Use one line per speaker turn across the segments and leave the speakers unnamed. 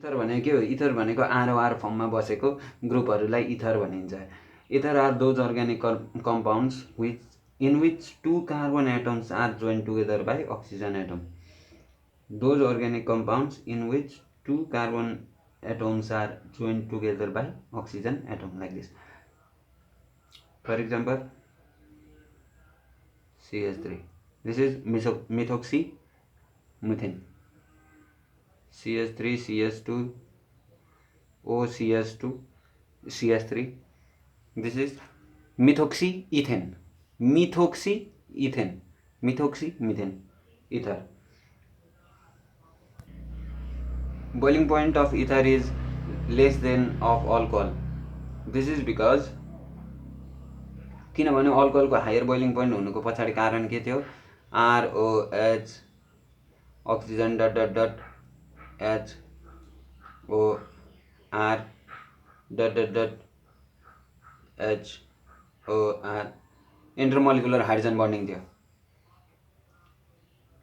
Ether भनेको के हो? इथर भनेको ROR फर्ममा बसेको ग्रुपहरूलाई इथर भनिन्छ। Ether are those organic compounds in which 2 carbon atoms are joined together by oxygen atom. Those organic compounds in which 2 carbon atoms are joined together by oxygen atom, like this. For example, CH3. This is methoxymethane. CH3, CH2, OCH2, CH3. This is methoxyethane. Methoxymethane, ether. Boiling point of ether is less than of alcohol. This is because किनभने अल्कोहलको higher boiling point हुनुको पछाडि कारण के थियो? ROH oxygen HOR HOR intermolecular hydrogen bonding थियो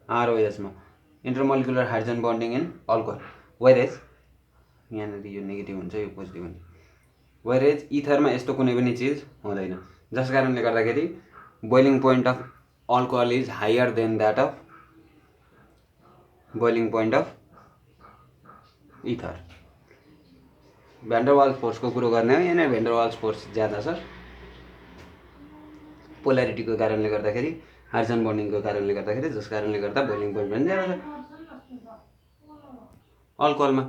ROH मा, intermolecular hydrogen bonding in alcohol. Whereas यहाँनिर यो नेगेटिभ हुन्छ, यो पोजिटिभ हुन्छ। वेरेज इथरमा यस्तो कुनै पनि चिज हुँदैन, जस कारणले गर्दाखेरि boiling point of alcohol is higher than that of boiling point of ether. Van der Waals फोर्सको कुरो गर्ने हो, यहाँनिर भ्यान्डरवाल्स फोर्स ज्यादा छ पोल्यारिटीको कारणले गर्दाखेरि, हाइड्रोजन बन्डिङको कारणले गर्दाखेरि, जस कारणले गर्दा बोइलिङ पोइन्ट पनि ज्यादा छ अल्कोहलमा।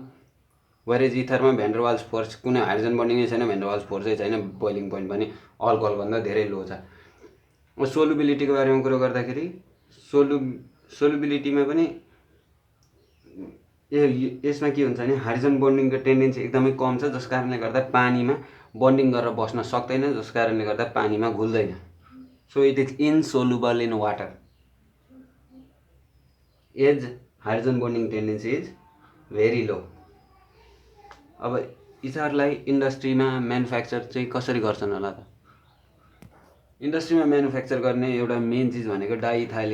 वेरेज इथरमा भ्यान्डरवाल्स फोर्स कुनै हाइड्रोजन बन्डिङै छैन, भ्यान्डरवाल्स फोर्सै छैन, बोइलिङ पोइन्ट पनि अल्कोहलभन्दा धेरै लो छ। सोलुबिलिटीको बारेमा कुरो गर्दाखेरि सोलुबिलिटीमा पनि यसमा के हुन्छ भने हाइड्रोजन बन्डिङको टेन्डेन्सी एकदमै कम छ, जस कारणले गर्दा पानीमा बन्डिङ गरेर बस्न सक्दैन, जस कारणले गर्दा पानीमा घुल्दैन। So it is insoluble in water as hydrogen bonding tendency is very low. अब इथरलाई इन्डस्ट्रीमा म्यानुफ्याक्चर चाहिँ कसरी गर्छन् होला त? इन्डस्ट्रीमा म्यानुफ्याक्चर गर्ने एउटा मेन चिज भनेको डाइइथाइल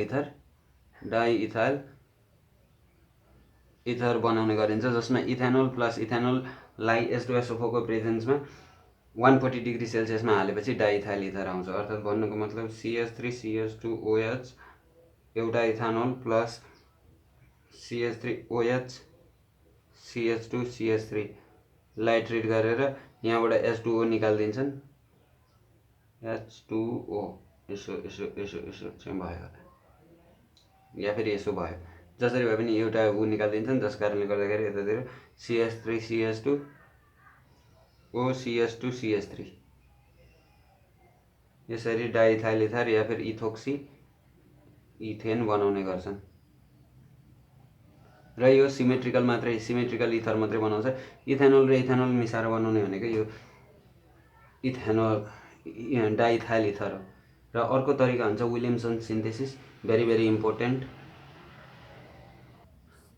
इथर बनाउने गरिन्छ, जसमा इथेनोल प्लस इथेनोललाई H2SO4 को प्रेजेन्समा 140 डिग्री सेल्सियसमा हालेपछि डाइइथाइल इथर आउँछ। अर्थात् भन्नुको मतलब CH3CH2OH एउटा इथेनोल प्लस CH3OH CH2CH3 लाई ट्रिट गरेर यहाँबाट H2O निकालिदिन्छन्। H2O यसो चाहिँ भयो होला, या फेरि यसो भयो, जसरी भए पनि एउटा ऊ निकालिदिन्छन्, जस कारणले गर्दाखेरि यतातिर CH3CH2OCH2CH3 यसरी डाइइथाइल इथर या फिर इथोक्सी इथेन बनाउने गर्छन्। र यो सिमेट्रिकल इथर मात्रै बनाउँछ। इथेनोल र इथेनोल मिसाएर बनाउने भनेको यो इथेनोल डाइइथाइल इथर हो। र अर्को तरिका हुन्छ Williamson synthesis, very important.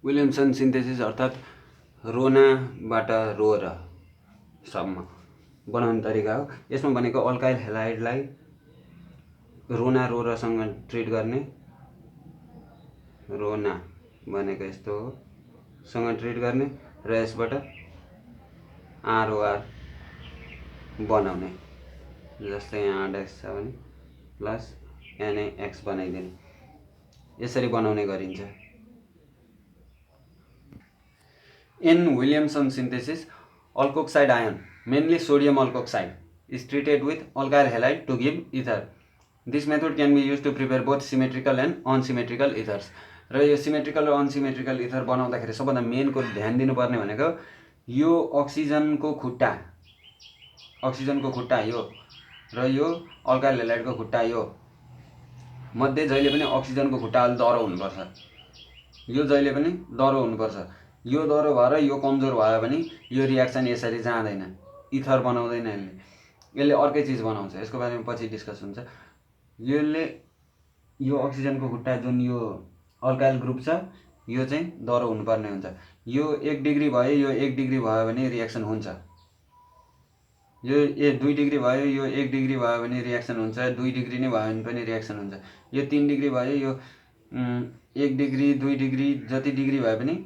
Williamson synthesis अर्थात् रोनाबाट रोरसम्म बनाउने तरिका हो। यसमा भनेको अल्काइल हेलाइडलाई रोरसँग ट्रिट गर्ने, रोना भनेको यस्तो हो सँग ट्रिट गर्ने र यसबाट ROR बनाउने, जस्तै यहाँ ADX छ भने प्लस NaX बनाइदिने, यसरी बनाउने गरिन्छ। In Williamson synthesis, alkoxide ion, mainly sodium alkoxide, is treated with alkyl halide to give ether. This method can be used to prepare both symmetrical and unsymmetrical ethers. र यो symmetrical र unsymmetrical ether बनाउँदाखेरि सबभन्दा main कुरा ध्यान दिनुपर्ने भनेको यो अक्सिजनको खुट्टा यो र यो अल्काइल हेलाइडको खुट्टा यो मध्ये जहिले पनि अक्सिजनको खुट्टा अलि दह्रो हुनुपर्छ। यो जहिले पनि दह्रो हुनुपर्छ। यो दह्रो भएर यो कमजोर भयो भने यो रियाक्सन यसरी जाँदैन, इथर बनाउँदैन। यसले अर्कै चिज बनाउँछ, यसको बारेमा पछि डिस्कस हुन्छ। यो अक्सिजनको खुट्टा जुन यो अल्काइल ग्रुप छ यो चाहिँ दह्रो हुनुपर्ने हुन्छ। यो 1 डिग्री भयो, यो 1 डिग्री भयो भने रियाक्सन हुन्छ। यो 2 डिग्री भयो, यो 1 डिग्री भयो भने रियाक्सन हुन्छ। 2 डिग्री नै भयो भने पनि रियाक्सन हुन्छ। यो 3 डिग्री भयो, यो 1 डिग्री 2 डिग्री जति डिग्री भए पनि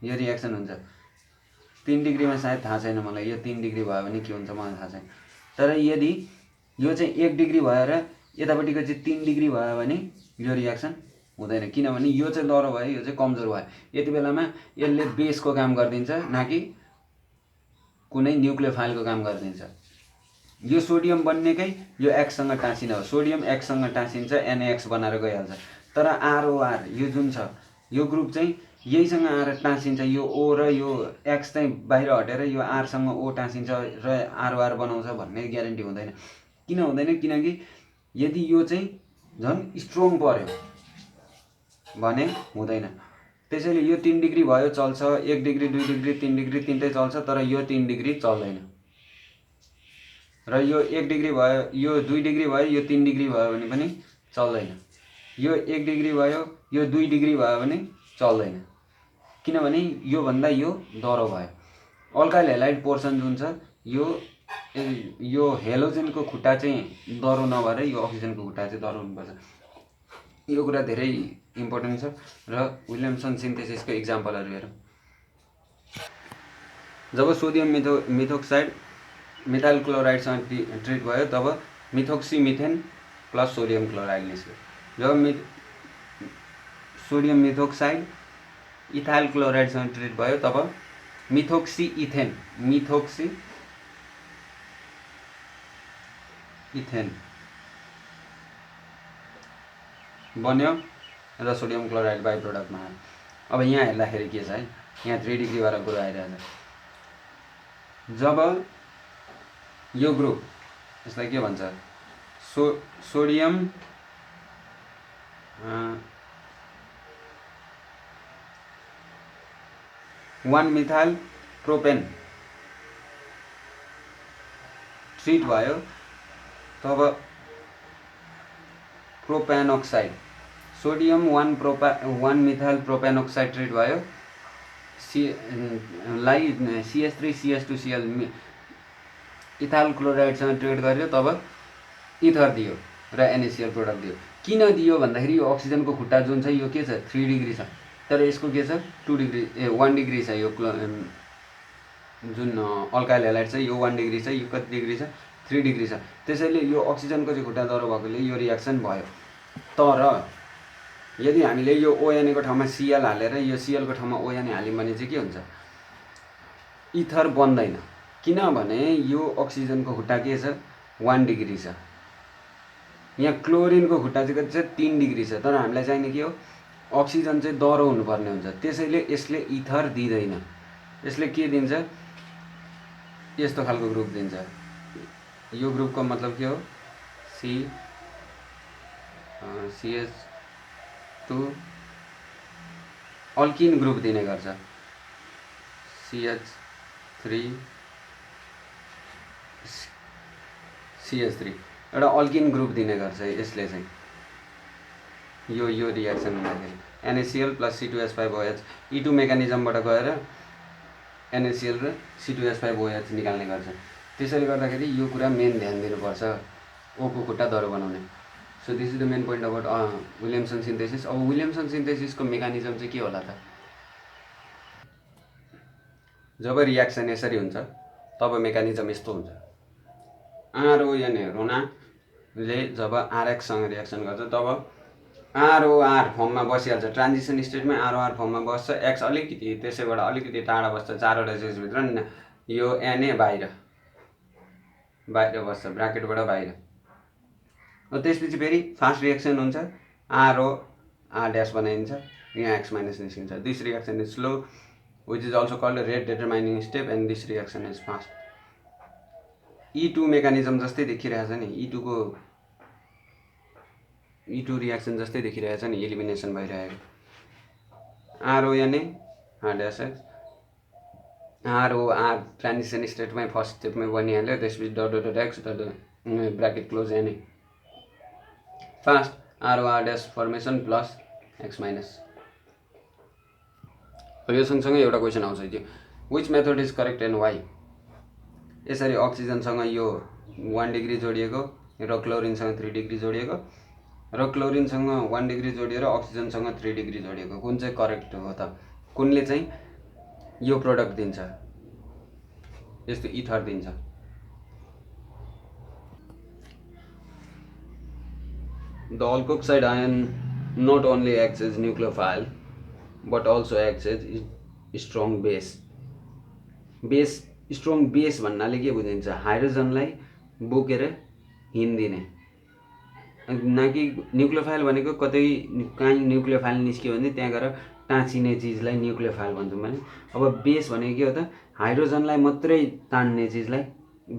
यो रियाक्सन हुन्छ। 3 डिग्रीमा सायद थाहा छैन मलाई, यो 3 डिग्री भयो भने के हुन्छ मलाई थाहा छैन। तर यदि यो चाहिँ 1 डिग्री भएर यतापट्टिको चाहिँ 3 डिग्री भयो भने यो रियाक्सन हुँदैन, किनभने यो चाहिँ डह्रो भयो, यो चाहिँ कमजोर भयो। यति बेलामा यसले बेसको काम गरिदिन्छ, न कि कुनै न्युक्लियोफाइलको काम गरिदिन्छ। यो सोडियम बन्नेकै यो एक्ससँग टाँसिन हो, सोडियम एक्ससँग टाँसिन्छ, NaX बनाएर गइहाल्छ। तर ROR यो जुन छ यो ग्रुप चाहिँ यहीसँग आएर टाँसिन्छ, यो O र यो X चाहिँ बाहिर हटेर यो Rसँग O टाँसिन्छ र ROR बनाउँछ भन्ने ग्यारेन्टी हुँदैन। किन हुँदैन? किनकि यदि यो चाहिँ झन् स्ट्रङ पर्यो भने हुँदैन। त्यसैले यो 3 डिग्री भयो चल्छ, 1 डिग्री 2 डिग्री 3 डिग्री तिनटै चल्छ, तर यो 3 डिग्री चल्दैन। र यो 1 डिग्री भयो, यो 2 डिग्री भयो, यो 3 डिग्री भयो भने पनि चल्दैन। यो 1 डिग्री भयो, यो 2 डिग्री भयो भने चल्दैन, किनभने यो भन्दा यो डह्रो भयो। अल्काइल हेलाइड पोर्सन जुन छ यो हेलोजेनको खुट्टा चाहिँ डह्रो नभएर यो अक्सिजनको खुट्टा चाहिँ डह्रो हुनुपर्छ। यो कुरा धेरै इम्पोर्टेन्ट छ र विलियमसन सिन्थेसिसको इक्जाम्पलहरू हेरौँ। जब सोडियम मिथोक्साइड मिथाइल क्लोराइडसँग ट्रिट भयो तब methoxy methane plus sodium chloride निस्क्यो। जब सोडियम मिथोक्साइड इथाइल क्लोराइडसँग ट्रिट भयो तब मिथोक्सी इथेन बन्यो र सोडियम क्लोराइड बाई प्रोडक्टमा आयो। अब यहाँ हेर्दाखेरि के छ है, यहाँ 3 डिग्री वाला कुरो आइरहेछ। जब यो ग्रुप, यसलाई के भन्छ, सोडियम 1 मिथाइल प्रोपेन ट्रिट भयो तब प्रोपेनोक्साइड, सोडियम 1 मिथाइल प्रोपेनोक्साइड ट्रिट भयो, CH3CH2Cl इथाइल क्लोराइडसँग ट्रिट गर्यो तब इथर दियो र NaCl प्रोडक्ट दियो। किन दियो भन्दाखेरि यो अक्सिजनको खुट्टा जुन छ यो के छ 3 डिग्री छ, तर यसको के छ 1 डिग्री छ। यो जुन अल्काइल हेलाइड छ यो 1 डिग्री छ, यो कति डिग्री छ 3 डिग्री छ। त्यसैले यो अक्सिजनको चाहिँ खुट्टा डह्रो भएकोले यो रियाक्सन भयो। तर यदि हामीले यो ONA को ठाउँमा Cl हालेर यो Cl को ठाउँमा ONA हाल्यौँ भने चाहिँ के हुन्छ, इथर बन्दैन। किनभने यो अक्सिजनको खुट्टा के छ 1 डिग्री छ, यहाँ क्लोरिनको खुट्टा चाहिँ कति छ 3 डिग्री छ। तर हामीलाई चाहिने के हो, अक्सिजन चाहिँ डह्रो हुनुपर्ने हुन्छ, त्यसैले यसले इथर दिँदैन। यसले के दिन्छ, यस्तो खालको ग्रुप दिन्छ। यो ग्रुपको मतलब के हो, CH2 अल्किन ग्रुप दिने गर्छ, CH3 एउटा अल्किन ग्रुप दिने गर्छ यसले चाहिँ। यो रियाक्सन हुँदाखेरि NaCl प्लस C2H5OH E2 मेकानिजमबाट गएर NaCl र C2H5OH निकाल्ने गर्छ। त्यसैले गर्दाखेरि यो कुरा मेन ध्यान दिनुपर्छ, O को खुट्टा डह्रो बनाउने। So this is the main point about Williamson synthesis. अब विलियमसन सिन्थेसिसको मेकानिजम चाहिँ के होला त, जब रियाक्सन यसरी हुन्छ तब मेकानिजम यस्तो हुन्छ। RONA रोनाले जब RX सँग रियाक्सन गर्छ तब ROR फर्ममा बसिहाल्छ, ट्रान्जिसन स्टेटमा ROR फर्ममा बस्छ, X अलिकति त्यसैबाट अलिकति टाढा बस्छ, 4वटा चेजभित्र यो Na बाहिर बस्छ, ब्राकेटबाट बाहिर। त्यसपछि फेरि फास्ट रियाक्सन हुन्छ, ROR' बनाइन्छ, यहाँ X- निस्किन्छ। This reaction is slow which is also called a rate determining step and this reaction is fast। E2 mechanism जस्तै देखिरहेछ नि, E2 रियाक्सन जस्तै देखिरहेछ नि, एलिमिनेसन भइरहेको। RONA ROR ट्रान्जिसन स्टेटमै फर्स्ट स्टेपमै बनिहाल्यो, त्यसपछि .X bracket close Na fast ROR' formation plus X-। यो सँगसँगै एउटा क्वेसन आउँछ त्यो, which method is correct and why. यसरी अक्सिजनसँग यो 1 डिग्री जोडिएको र क्लोरिनसँग 3 डिग्री जोडिएको र क्लोरिनसँग 1 डिग्री जोडिएर अक्सिजनसँग 3 डिग्री जोडिएको, कुन चाहिँ करेक्ट हो त, कुनले चाहिँ यो प्रोडक्ट दिन्छ। यस्तो इथर दिन्छ। The alkoxide ion not only acts as nucleophile but also acts as strong base. Strong base भन्नाले के बुझिन्छ, हाइड्रोजनलाई बोकेर हिँड्दिने, न कि न्युक्लियोफाइल भनेको कतै कहीँ न्युक्लियोफाइल निस्क्यो भने त्यहाँ गएर टाँसिने चिजलाई न्युक्लियोफाइल भन्छौँ भने, अब बेस भनेको के हो त, हाइड्रोजनलाई मात्रै तान्ने चिजलाई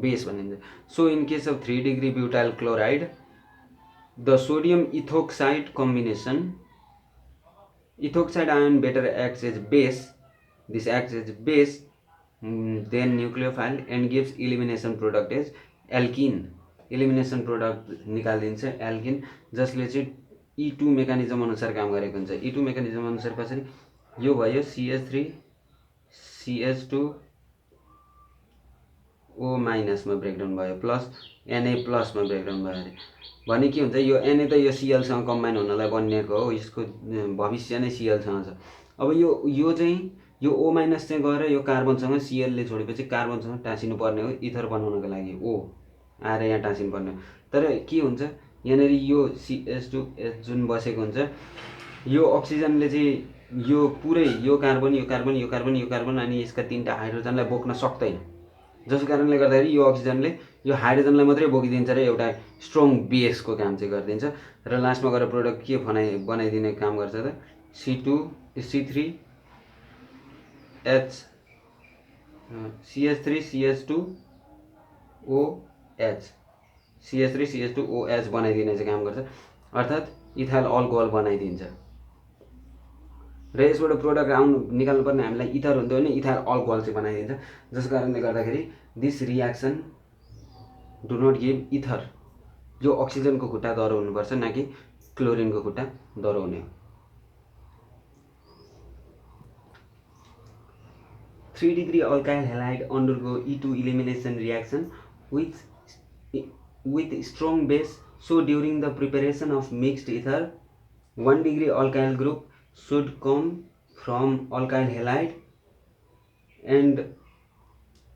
बेस भनिन्छ। So in case of 3 degree butyl chloride the sodium ethoxide combination, ethoxide ion better acts as base, this acts as base then nucleophile and gives elimination product as alkene, elimination product निकालिदिन्छ alkene, जसले चाहिँ E2 mechanism अनुसार काम गरेको हुन्छ। E2 mechanism अनुसार कसरी, यो भयो CH3 CH2 O माइनसमा ब्रेकडाउन भयो प्लस Na प्लसमा ब्रेकडाउन भयो अरे भने के हुन्छ, यो Na त यो Clसँग कम्बाइन हुनलाई बनिएको हो, यसको भविष्य नै Clसँग छ। अब यो चाहिँ यो O माइनस चाहिँ गएर यो कार्बनसँग Clले छोडेपछि कार्बनसँग टाँसिनु पर्ने हो इथर बनाउनको लागि, O आएर यहाँ टाँसिनु पर्ने हो। तर के हुन्छ यहाँनिर यो CH2 जुन बसेको हुन्छ, यो अक्सिजनले चाहिँ यो पुरै यो कार्बन यो कार्बन यो कार्बन यो कार्बन अनि यसका 3टा हाइड्रोजनलाई बोक्न सक्दैन, जसको कारणले गर्दाखेरि यो अक्सिजनले यो हाइड्रोजनलाई मात्रै बोकिदिन्छ र एउटा स्ट्रङ बेसको काम चाहिँ गरिदिन्छ र लास्टमा गएर प्रोडक्ट के बनाइदिने काम गर्छ त, C3H CH3 CH2OH CH3 CH2OH बनाइदिने चाहिँ काम गर्छ, अर्थात् इथाइल अल्कोहल बनाइदिन्छ। र यसबाट प्रोडक्ट निकाल्नु पर्ने हामीलाई इथर हुन्थ्यो भने इथाइल अल्कोहल चाहिँ बनाइदिन्छ, जसको कारणले गर्दाखेरि this reaction do not give ether. यो अक्सिजनको खुट्टा दह्रो हुनुपर्छ, न कि क्लोरिनको खुट्टा दह्रो हुने हो। 3 degree alkyl halide undergo E2 elimination reaction with strong base. So during the preparation of mixed ether, 1 degree alkyl group should come from alkyl halide and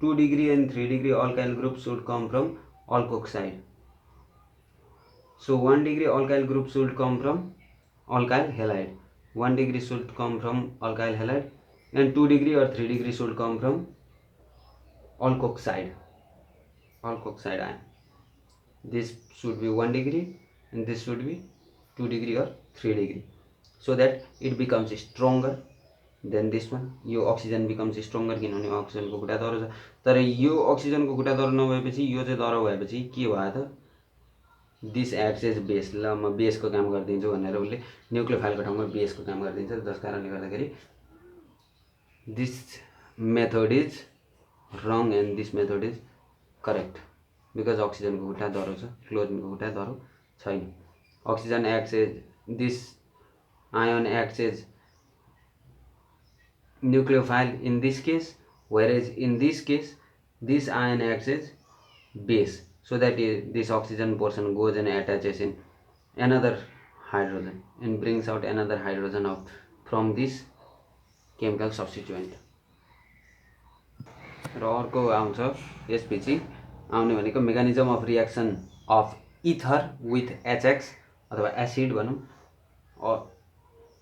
2 degree and 3 degree alkyl group should come from alkoxide. So 1 degree alkyl group should come from alkyl halide, 1 degree should come from alkyl halide and 2 degree or 3 degree should come from alkoxide ion. This should be 1 degree and this should be 2 degree or 3 degree, so that it becomes stronger than this one. यो oxygen becomes stronger किनभने अक्सिजनको खुट्टा दह्रो छ। तर यो अक्सिजनको खुट्टा दह्रो नभएपछि यो चाहिँ दह्रो भएपछि के भयो त, दिस एक्ट्स एज बेस। ल म बेसको काम गरिदिन्छु भनेर उसले न्युक्लियोफाइलको ठाउँमा बेसको काम गरिदिन्छ, जस कारणले गर्दाखेरि this method is wrong and this method is correct because oxygen को खुट्टा दह्रो छ, क्लोरिन को खुट्टा दह्रो छैन। Oxygen acts as, this ion acts as nucleophile in this case, whereas in this case this ion acts as base, so that this oxygen portion goes and attaches in another hydrogen and brings out another hydrogen out from this chemical substituent। र अर्को आउँछ यसपछि आउने भनेको mechanism of reaction of ether with HX अथवा acid भनौँ।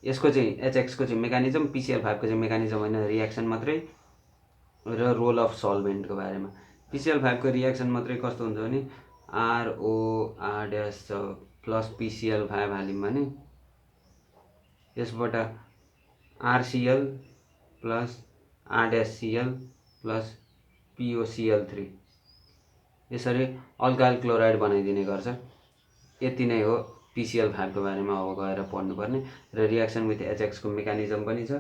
यसको चाहिँ HX को चाहिँ मेकानिजम, PCl5 को चाहिँ मेकानिजम होइन, रियाक्सन मात्रै र रोल अफ सल्भेन्टको बारेमा। PCl5 को रियाक्सन मात्रै कस्तो हुन्छ भने ROR- प्लस PCl5 हाल्यौँ भने यसबाट RCl plus R-Cl plus POCl3 यसरी अल्काइल क्लोराइड बनाइदिने गर्छ। यति नै हो PCl5 को बारेमा अब गएर पढ्नुपर्ने। र रियाक्सन विथ HX को मेकानिजम पनि छ।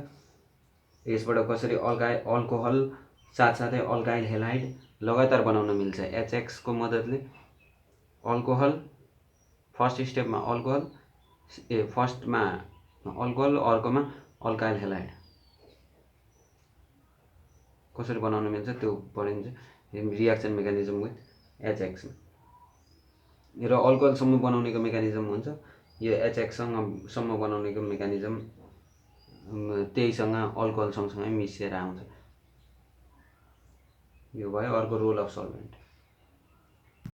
यसबाट कसरी अल्कोहल साथसाथै अल्काइल हेलाइड लगातार बनाउन मिल्छ HX को मद्दतले। अल्कोहल फर्स्ट स्टेपमा अल्कोहल, फर्स्टमा अल्कोहल, अर्कोमा अल्काइल हेलाइड कसरी बनाउन मिल्छ त्यो पढिन्छ रियाक्सन मेकानिजम विथ HX। र अल्कोहलसम्म बनाउनेको मेकानिजम हुन्छ, यो HX सम्म बनाउनेको मेकानिजम त्यहीसँग अल्कोहल सँगसँगै मिसिएर आउँछ। यो भयो अर्को रोल अफ सल्भेन्ट।